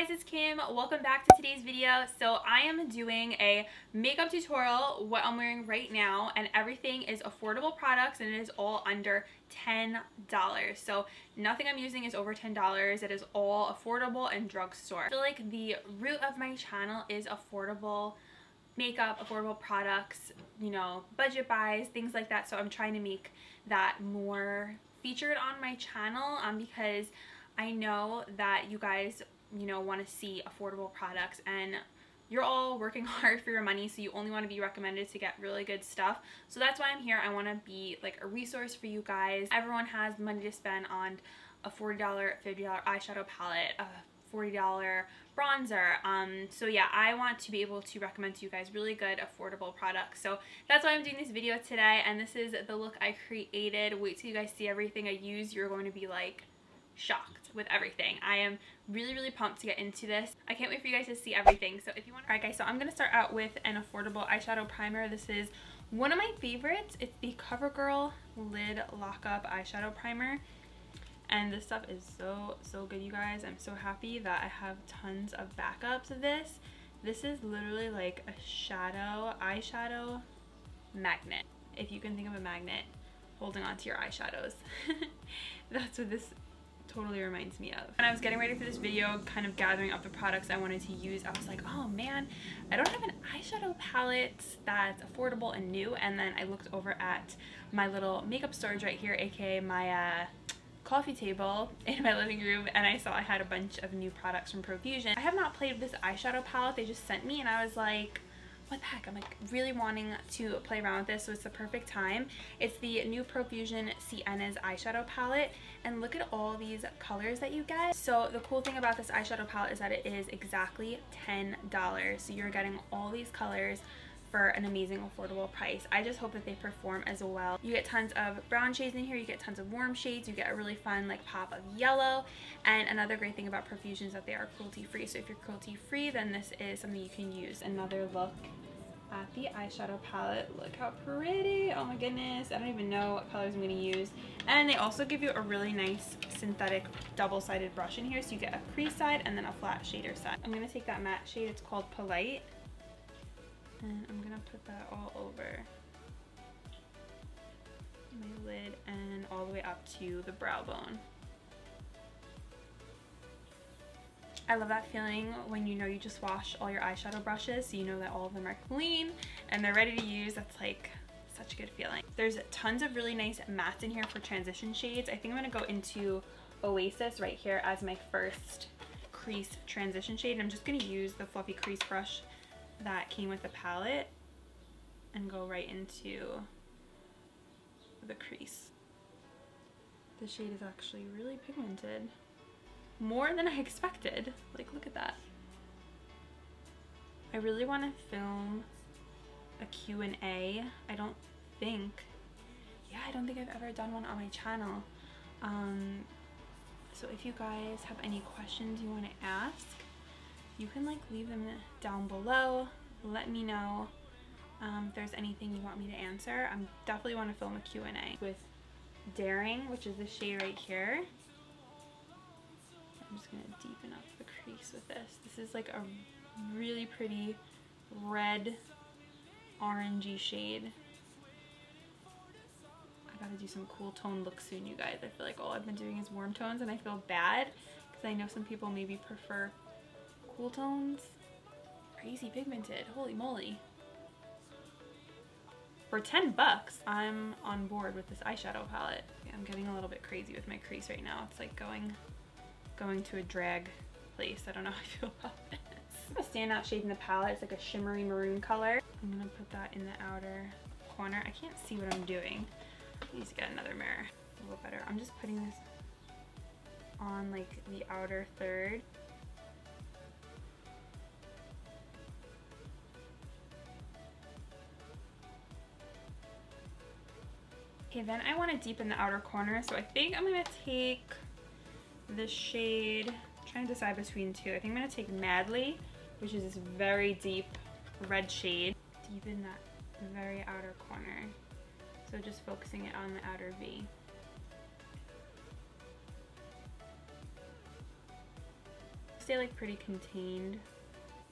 Hey guys, it's Kim. Welcome back to today's video. So I am doing a makeup tutorial, what I'm wearing right now, and everything is affordable products and it is all under $10. So nothing I'm using is over $10. It is all affordable and drugstore. I feel like the root of my channel is affordable makeup, affordable products, you know, budget buys, things like that. So I'm trying to make that more featured on my channel because I know that you guys, you know, want to see affordable products and you're all working hard for your money, so you only want to be recommended to get really good stuff. So that's why I'm here. I want to be like a resource for you guys. Everyone has money to spend on a $40, $50 eyeshadow palette, a $40 bronzer. So yeah, I want to be able to recommend to you guys really good affordable products. So that's why I'm doing this video today, and this is the look I created. Wait till you guys see everything I use. You're going to be like shocked with everything. I am really pumped to get into this. I can't wait for you guys to see everything. So if you want, alright guys, so I'm gonna start out with an affordable eyeshadow primer. This is one of my favorites. It's the CoverGirl Lid Lockup Eyeshadow Primer, and this stuff is so good, you guys. I'm so happy that I have tons of backups of this. This is literally like a eyeshadow magnet, if you can think of a magnet holding onto your eyeshadows. That's what this totally reminds me of. When I was getting ready for this video, kind of gathering up the products I wanted to use, I was like, oh man, I don't have an eyeshadow palette that's affordable and new. And then I looked over at my little makeup storage right here, aka my coffee table in my living room, and I saw I had a bunch of new products from Profusion. I have not played with this eyeshadow palette they just sent me, and I was like, what the heck, I'm like really wanting to play around with this, so it's the perfect time. It's the new Profusion Sienna's eyeshadow palette, and look at all these colors that you get. So the cool thing about this eyeshadow palette is that it is exactly $10, so you're getting all these colors for an amazing affordable price. I just hope that they perform as well. You get tons of brown shades in here, you get tons of warm shades, you get a really fun like pop of yellow, and another great thing about Profusion is that they are cruelty free. So if you're cruelty free, then this is something you can use. Another look at the eyeshadow palette. Look how pretty. Oh my goodness, I don't even know what colors I'm going to use. And they also give you a really nice synthetic double-sided brush in here, so you get a crease side and then a flat shader side. I'm going to take that matte shade, it's called Polite, and I'm going to put that all over my lid and all the way up to the brow bone. I love that feeling when you know you just wash all your eyeshadow brushes, so you know that all of them are clean and they're ready to use. That's like such a good feeling. There's tons of really nice mattes in here for transition shades. I think I'm going to go into Oasis right here as my first crease transition shade. And I'm just going to use the fluffy crease brush that came with the palette and go right into the crease. The shade is actually really pigmented. More than I expected. Like, look at that. I really want to film a Q&A. I don't think I've ever done one on my channel. So if you guys have any questions you want to ask, you can like leave them down below. Let me know if there's anything you want me to answer. I definitely want to film a Q&A with Daring, which is the shade right here. I'm just going to deepen up the crease with this. This is like a really pretty red orangey shade. I gotta do some cool tone looks soon, you guys. I feel like all I've been doing is warm tones, and I feel bad because I know some people maybe prefer cool tones. Crazy pigmented, holy moly. For 10 bucks, I'm on board with this eyeshadow palette. Yeah, I'm getting a little bit crazy with my crease right now. It's like going to a drag place. I don't know how I feel about this. A standout shade in the palette is like a shimmery maroon color. I'm gonna put that in the outer corner. I can't see what I'm doing. I need to get another mirror. A little better. I'm just putting this on like the outer third. Okay, then I want to deepen the outer corner, so I think I'm gonna take this shade, I'm trying to decide between two. I think I'm going to take Madly, which is this very deep red shade, deepen that very outer corner. So just focusing it on the outer V. Stay like pretty contained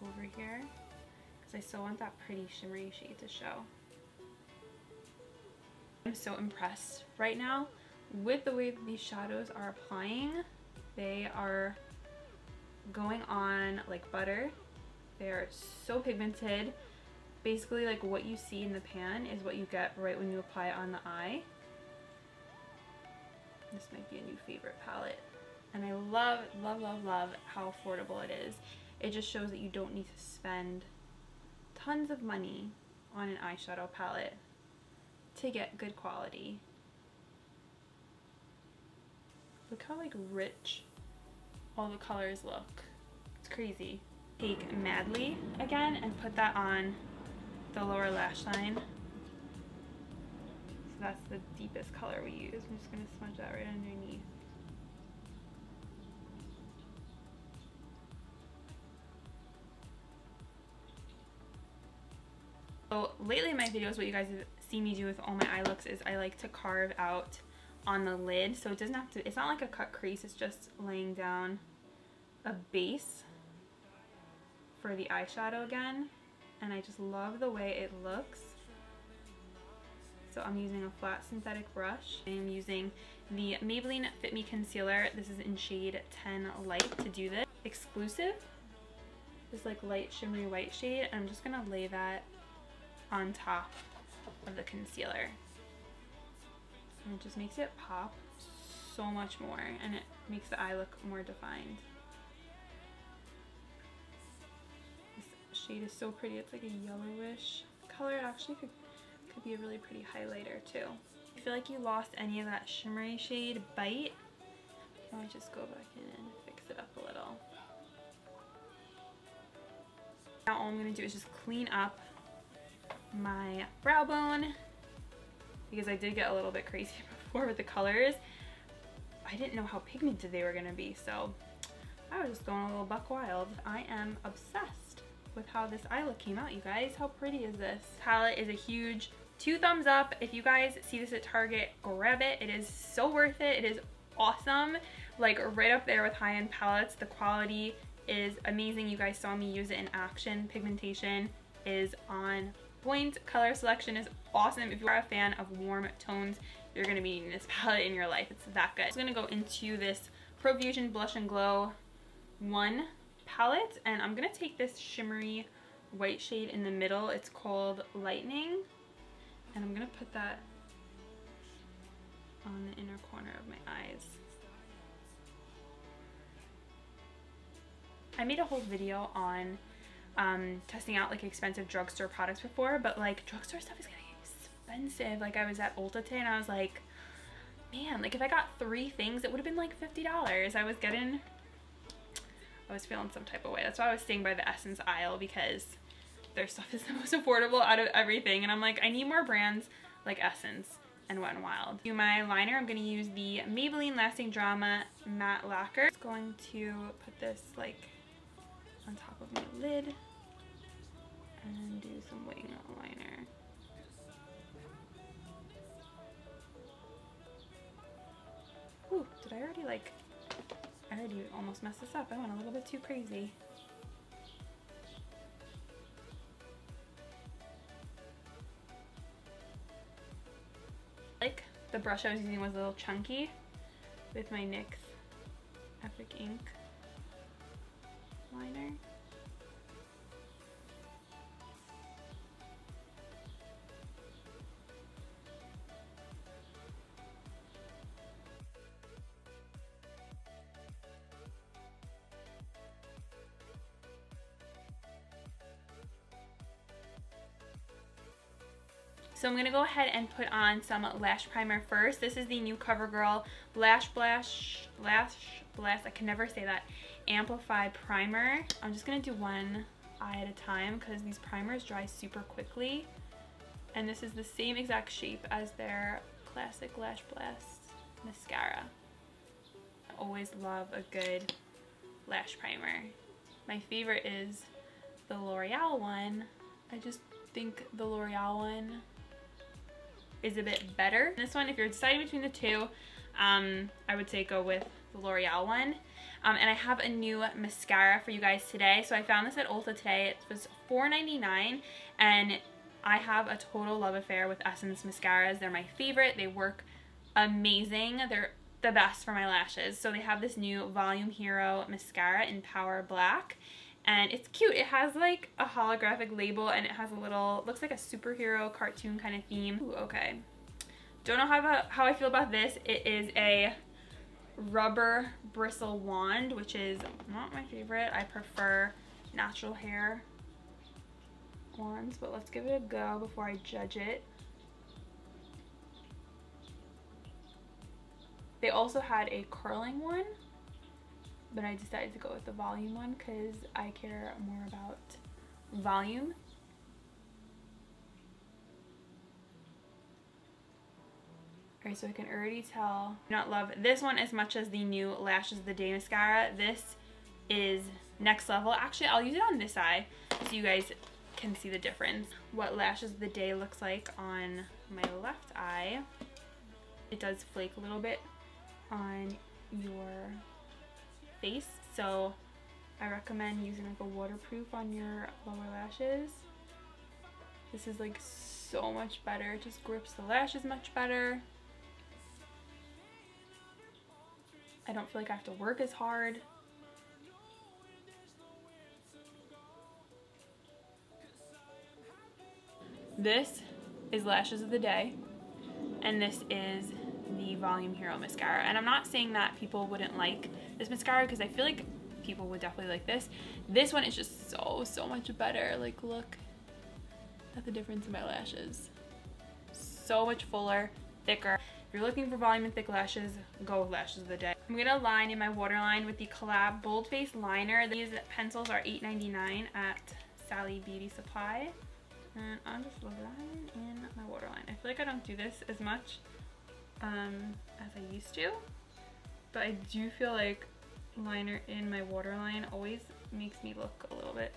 over here because I still want that pretty shimmery shade to show. I'm so impressed right now with the way that these shadows are applying. They are going on like butter. They are so pigmented. Basically like what you see in the pan is what you get right when you apply it on the eye. This might be a new favorite palette. And I love, love, love, love how affordable it is. It just shows that you don't need to spend tons of money on an eyeshadow palette to get good quality. Look how like rich all the colors look. It's crazy. Take Madly again and put that on the lower lash line. So that's the deepest color we use. I'm just gonna smudge that right underneath. So lately in my videos, what you guys have seen me do with all my eye looks is I like to carve out on the lid, so it doesn't have to, it's not like a cut crease, it's just laying down a base for the eyeshadow again, and I just love the way it looks. So I'm using a flat synthetic brush. I'm using the Maybelline Fit Me Concealer. This is in shade 10 Light to do this. Exclusive, this like light shimmery white shade, and I'm just gonna lay that on top of the concealer. And it just makes it pop so much more, and it makes the eye look more defined. This shade is so pretty. It's like a yellowish color. It actually could be a really pretty highlighter too. If you feel like you lost any of that shimmery shade bite, you might just go back in and fix it up a little. Now all I'm going to do is just clean up my brow bone, because I did get a little bit crazy before with the colors. I didn't know how pigmented they were going to be, so I was just going a little buck wild. I am obsessed with how this eye look came out, you guys. How pretty is this? Palette is a huge 2 thumbs up. If you guys see this at Target, grab it. It is so worth it. It is awesome. Like right up there with high-end palettes. The quality is amazing. You guys saw me use it in action. Pigmentation is on point. Color selection is awesome. If you are a fan of warm tones, you're going to be needing this palette in your life. It's that good. I'm going to go into this Profusion Blush and Glow 1 palette, and I'm going to take this shimmery white shade in the middle. It's called Lightning, and I'm going to put that on the inner corner of my eyes. I made a whole video on testing out like expensive drugstore products before, but like drugstore stuff is getting expensive. Like I was at Ulta today and I was like, man, like if I got 3 things it would have been like $50. I was feeling some type of way. That's why I was staying by the Essence aisle, because their stuff is the most affordable out of everything, and I'm like, I need more brands like Essence and Wet n Wild. To my liner, I'm going to use the Maybelline Lasting Drama Matte Lacquer. I'm just going to put this like on top of my lid and do some wing liner. Ooh, did I already like, I already almost messed this up. I went a little bit too crazy. Like the brush I was using was a little chunky with my NYX Epic Ink liner. So I'm going to go ahead and put on some lash primer first. This is the new CoverGirl Lash Blast, I can never say that, Amplify Primer. I'm just going to do one eye at a time because these primers dry super quickly. And this is the same exact shape as their classic Lash Blast mascara. I always love a good lash primer. My favorite is the L'Oreal one. I just think the L'Oreal one is a bit better. This one, if you're deciding between the two, I would say go with the L'Oreal one. And I have a new mascara for you guys today. So I found this at Ulta today. It was $4.99, and I have a total love affair with Essence mascaras. They're my favorite. They work amazing. They're the best for my lashes. So they have this new Volume Hero mascara in Power Black, and it's cute. It has like a holographic label, and it has a little, looks like a superhero cartoon kind of theme. Ooh, okay. Don't know how I feel about this. It is a rubber bristle wand, which is not my favorite. I prefer natural hair wands, but let's give it a go before I judge it. They also had a curling one, but I decided to go with the volume one because I care more about volume. Alright, so I can already tell I do not love this one as much as the new Lashes of the Day mascara. This is next level. Actually, I'll use it on this eye so you guys can see the difference. What Lashes of the Day looks like on my left eye. It does flake a little bit on your face, so I recommend using like a waterproof on your lower lashes. This is like so much better. It just grips the lashes much better. I don't feel like I have to work as hard. This is Lashes of the Day, and this is the Volume Hero mascara. And I'm not saying that people wouldn't like this mascara, because I feel like people would definitely like this. This one is just so much better. Like, look at the difference in my lashes. So much fuller, thicker. If you're looking for volume and thick lashes, go with Lashes of the Day. I'm gonna line in my waterline with the COLLAB Bold Face Liner. These pencils are $8.99 at Sally Beauty Supply. And I'll just line in my waterline. I feel like I don't do this as much as I used to, but I do feel like liner in my waterline always makes me look a little bit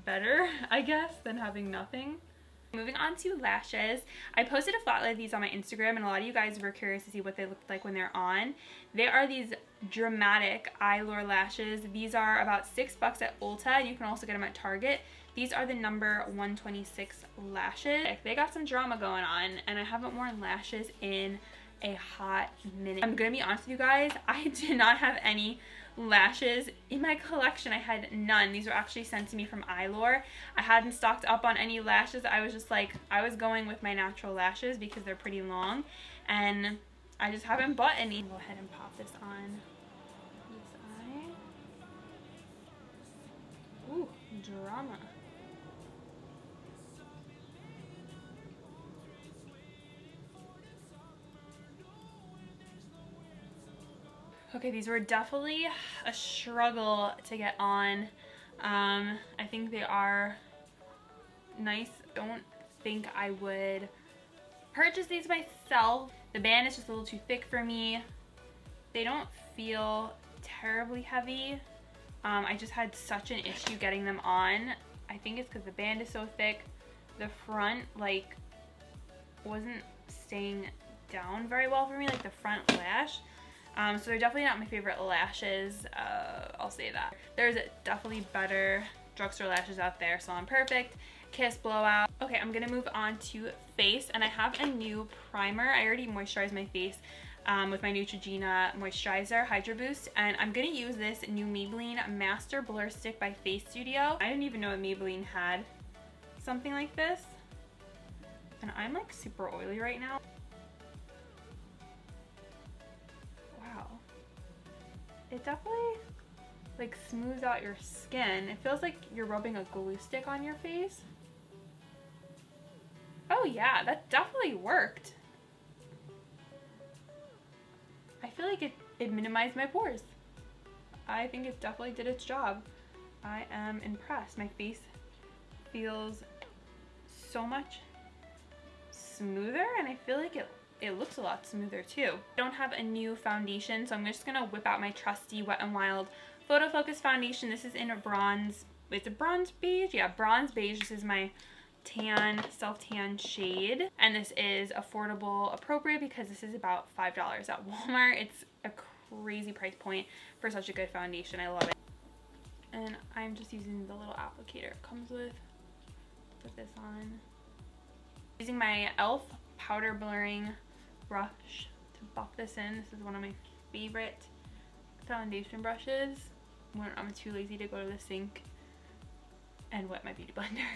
better, I guess, than having nothing. Moving on to lashes, I posted a flat lay of these on my Instagram, and a lot of you guys were curious to see what they looked like when they're on. They are these dramatic EYELURE lashes. These are about $6 at Ulta, and you can also get them at Target. These are the number 126 lashes. They got some drama going on, and I haven't worn lashes in a hot minute. I'm gonna be honest with you guys, I did not have any lashes in my collection. I had none. These were actually sent to me from EYELURE. I hadn't stocked up on any lashes. I was just like, I was going with my natural lashes because they're pretty long, and I just haven't bought any. Go ahead and pop this on this eye. Ooh, drama. Okay, these were definitely a struggle to get on. I think they are nice. Don't think I would purchase these myself. The band is just a little too thick for me. They don't feel terribly heavy. I just had such an issue getting them on. I think it's because the band is so thick. The front, like, wasn't staying down very well for me, like the front lash. So they're definitely not my favorite lashes, I'll say that. There's definitely better drugstore lashes out there. Salon Perfect, Kiss, Blowout. Okay, I'm gonna move on to face, and I have a new primer. I already moisturized my face with my Neutrogena moisturizer, Hydro Boost, and I'm gonna use this new Maybelline Master Blur Stick by Face Studio. I didn't even know that Maybelline had something like this, and I'm like super oily right now. It definitely like smooths out your skin. It feels like you're rubbing a glue stick on your face. Oh yeah, that definitely worked. I feel like it minimized my pores. I think it definitely did its job. I am impressed. My face feels so much smoother, and I feel like it looks a lot smoother too. I don't have a new foundation, so I'm just gonna whip out my trusty Wet n Wild Photo Focus foundation. This is in a bronze, it's a bronze beige? Yeah, bronze beige. This is my tan, self-tan shade. And this is affordable, appropriate, because this is about $5 at Walmart. It's a crazy price point for such a good foundation. I love it. And I'm just using the little applicator it comes with. Put this on. Using my e.l.f. powder blurring brush to buff this in. This is one of my favorite foundation brushes when I'm too lazy to go to the sink and wet my beauty blender.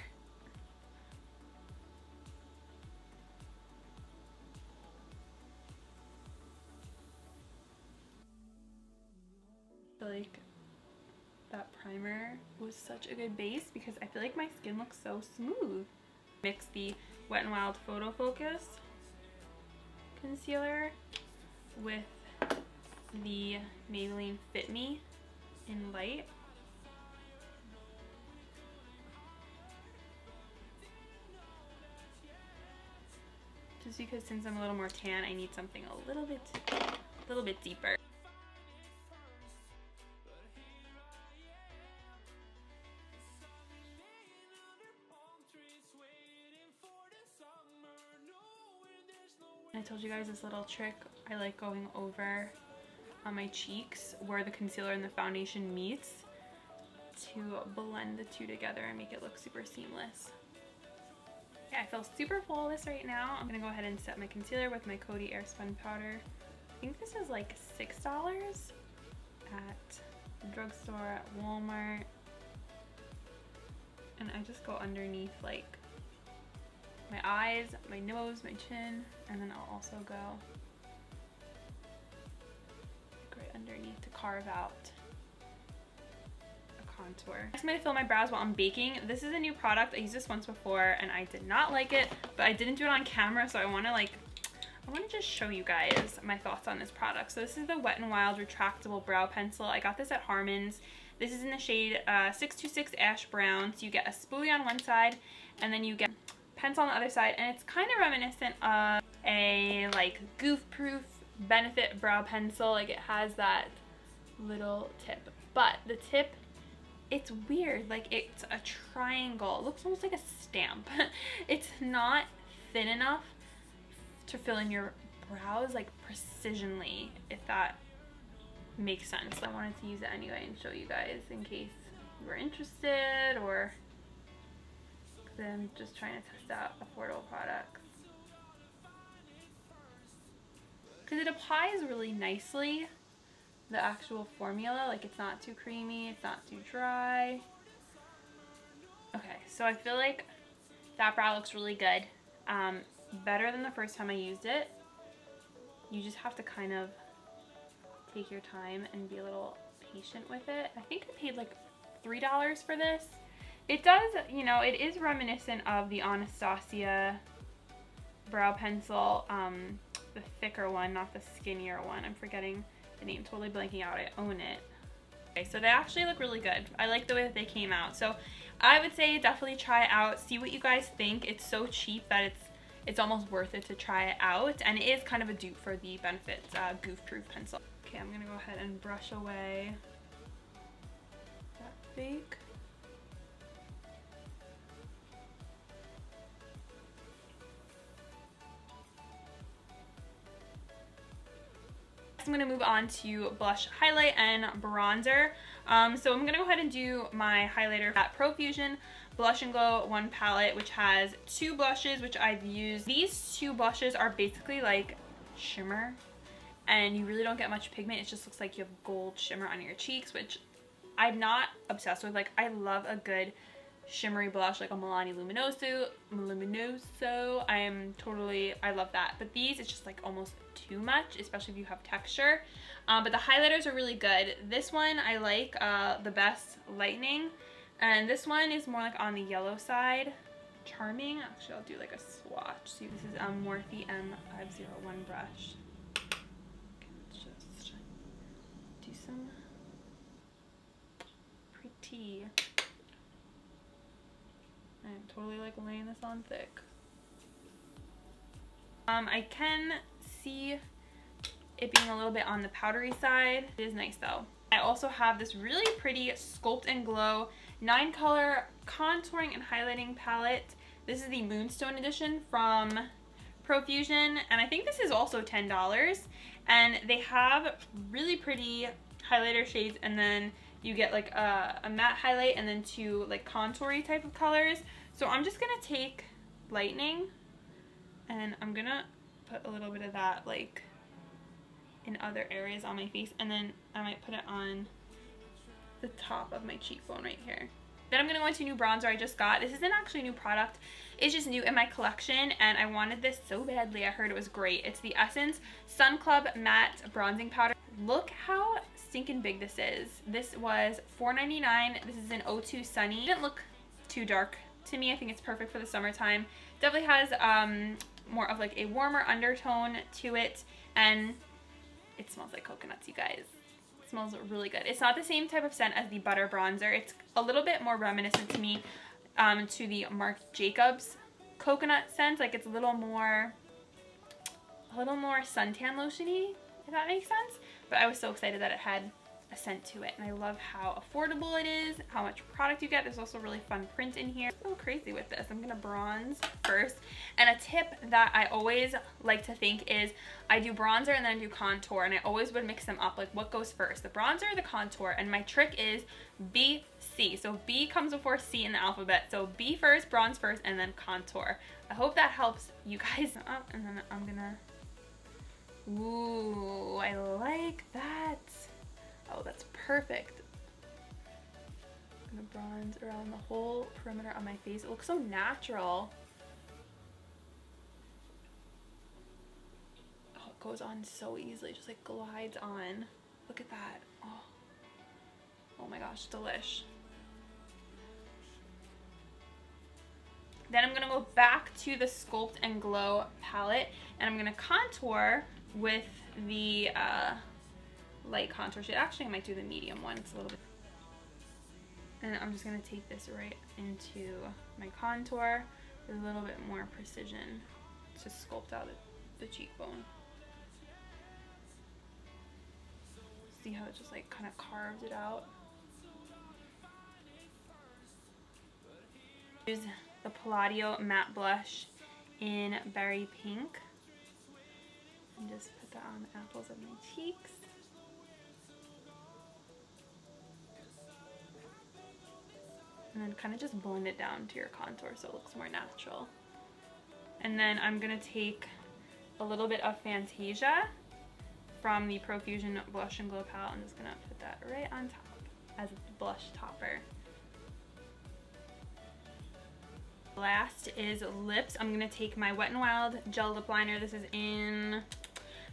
I feel like that primer was such a good base because I feel like my skin looks so smooth. Mix the Wet n Wild Photo Focus concealer with the Maybelline Fit Me in Light. Just because since I'm a little more tan, I need something a little bit deeper. I told you guys this little trick I like going over on my cheeks where the concealer and the foundation meets to blend the two together and make it look super seamless. Yeah, I feel super flawless right now. I'm gonna go ahead and set my concealer with my Coty Airspun powder. I think this is like $6 at Drugstore, at Walmart. And I just go underneath like my eyes, my nose, my chin, and then I'll also go right underneath to carve out a contour. Next, I'm going to fill my brows while I'm baking. This is a new product. I used this once before and I did not like it, but I didn't do it on camera, so I want to just show you guys my thoughts on this product. So this is the Wet n Wild Retractable Brow Pencil. I got this at Harmon's. This is in the shade 626 Ash Brown. So you get a spoolie on one side and then you get pencil on the other side, and it's kind of reminiscent of a like goof-proof Benefit brow pencil. Like it has that little tip, but the tip, it's weird. Like it's a triangle. It looks almost like a stamp. It's not thin enough to fill in your brows like precisionally, if that makes sense. I wanted to use it anyway and show you guys in case you were interested, or I'm just trying to test out affordable products. Because it applies really nicely, the actual formula. Like it's not too creamy, it's not too dry. Okay, so I feel like that brow looks really good. Better than the first time I used it. You just have to kind of take your time and be a little patient with it. I think I paid like $3 for this. It does, you know, it is reminiscent of the Anastasia brow pencil, the thicker one, not the skinnier one. I'm forgetting the name, totally blanking out. I own it. Okay, so they actually look really good. I like the way that they came out. So I would say definitely try it out. See what you guys think. It's so cheap that it's almost worth it to try it out. And it is kind of a dupe for the Benefit Goof-Proof pencil. Okay, I'm going to go ahead and brush away that fake. I'm going to move on to blush, highlight, and bronzer. So I'm going to go ahead and do my highlighter at Profusion Blush and Glow 1 palette, which has 2 blushes, which I've used. These 2 blushes are basically like shimmer, and you really don't get much pigment. It just looks like you have gold shimmer on your cheeks, which I'm not obsessed with. Like, I love a good shimmery blush, like a Milani Luminoso. I love that. But these, it's just like almost too much, especially if you have texture. But the highlighters are really good. This one I like the best, Lightning, and this one is more like on the yellow side, Charming. Actually, I'll do like a swatch. See, this is Morphe M501 brush. Okay, let's just do some pretty. I'm totally like laying this on thick. I can see it being a little bit on the powdery side. It is nice though. I also have this really pretty Sculpt and Glow 9-color contouring and highlighting palette. This is the Moonstone edition from Profusion, and I think this is also $10. and they have really pretty highlighter shades, and then you get like a matte highlight and then 2 like contour-y type of colors. So I'm just gonna take Lightning and I'm gonna put a little bit of that like in other areas on my face, and then I might put it on the top of my cheekbone right here. Then I'm gonna go into a new bronzer I just got. This isn't actually a new product, it's just new in my collection, and I wanted this so badly. I heard it was great. It's the Essence Sun Club Matte Bronzing Powder. Look how stinking big this is. This was $4.99. This is an 02 Sunny. It didn't look too dark to me. I think it's perfect for the summertime. Definitely has more of like a warmer undertone to it, and it smells like coconuts, you guys. It smells really good. It's not the same type of scent as the Butter Bronzer. It's a little bit more reminiscent to me to the Marc Jacobs coconut scent. Like it's a little more suntan lotion-y, if that makes sense. But I was so excited that it had a scent to it, and I love how affordable it is, how much product you get. There's also a really fun print in here. I'm so crazy with this. I'm gonna bronze first, and a tip that I always like to think is I do bronzer and then I do contour, and I always would mix them up, like what goes first, the bronzer or the contour. And my trick is B, C. So B comes before C in the alphabet, so B first, bronze first, and then contour. I hope that helps you guys up. And then I'm gonna, ooh, I like that. Oh, that's perfect. I'm gonna bronze around the whole perimeter of my face. It looks so natural. Oh, it goes on so easily, just like glides on. Look at that. Oh, oh my gosh, delish. Then I'm gonna go back to the Sculpt and Glow palette, and I'm gonna contour with the light contour shade. Actually, I might do the medium one. It's a little bit. And I'm just going to take this right into my contour with a little bit more precision to sculpt out the cheekbone. See how it just like kind of carved it out? Use the Palladio Matte Blush in Berry Pink. And just put that on the apples of my cheeks. And then kind of just blend it down to your contour so it looks more natural. And then I'm going to take a little bit of Fantasia from the Profusion Blush and Glow palette. I'm just going to put that right on top as a blush topper. Last is lips. I'm going to take my Wet n Wild Gel Lip Liner. This is in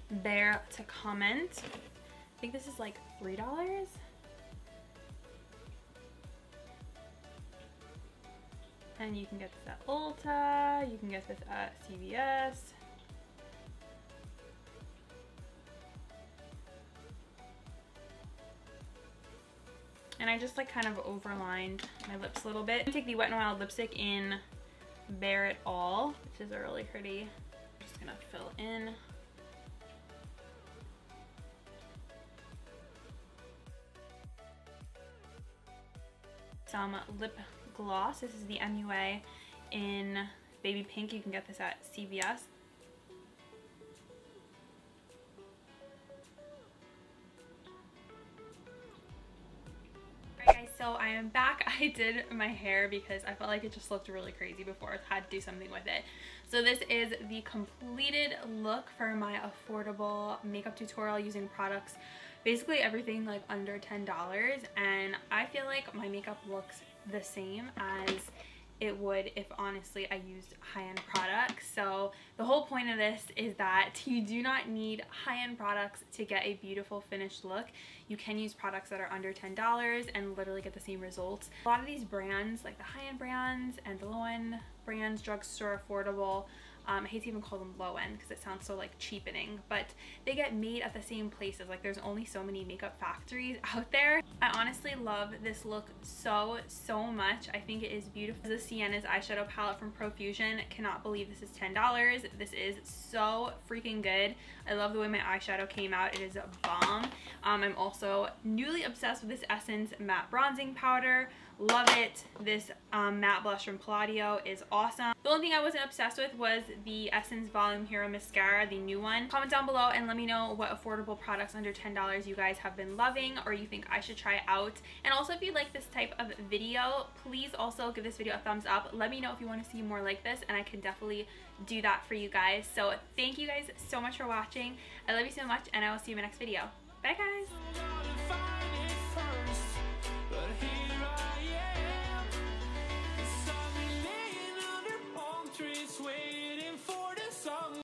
Bare to Comment. I think this is like $3. And you can get this at Ulta, you can get this at CVS. And I just like kind of overlined my lips a little bit. I'm gonna take the Wet n Wild lipstick in Bare It All, which is a really pretty. I'm just gonna fill in. Some lip gloss. This is the MUA in Baby Pink. You can get this at CVS. Alright guys, so I am back. I did my hair because I felt like it just looked really crazy before. I had to do something with it. So this is the completed look for my affordable makeup tutorial using products, basically everything like under $10, and I feel like my makeup looks the same as it would if honestly I used high-end products. So the whole point of this is that you do not need high-end products to get a beautiful finished look. You can use products that are under $10 and literally get the same results. A lot of these brands, like the high-end brands and the low-end brands, drugstore, affordable, I hate to even call them low-end because it sounds so like cheapening, but they get made at the same places. Like there's only so many makeup factories out there. I honestly love this look so much. I think it is beautiful. This is the Sienna's eyeshadow palette from Profusion. Cannot believe this is $10. This is so freaking good. I love the way my eyeshadow came out. It is a bomb. I'm also newly obsessed with this Essence matte bronzing powder. Love it. This matte blush from Palladio is awesome. The only thing I wasn't obsessed with was the Essence Volume Hero Mascara, the new one. Comment down below and let me know what affordable products under $10 you guys have been loving or you think I should try out. And also, if you like this type of video, please also give this video a thumbs up. Let me know if you want to see more like this, and I can definitely do that for you guys. So thank you guys so much for watching. I love you so much, and I will see you in my next video. Bye guys!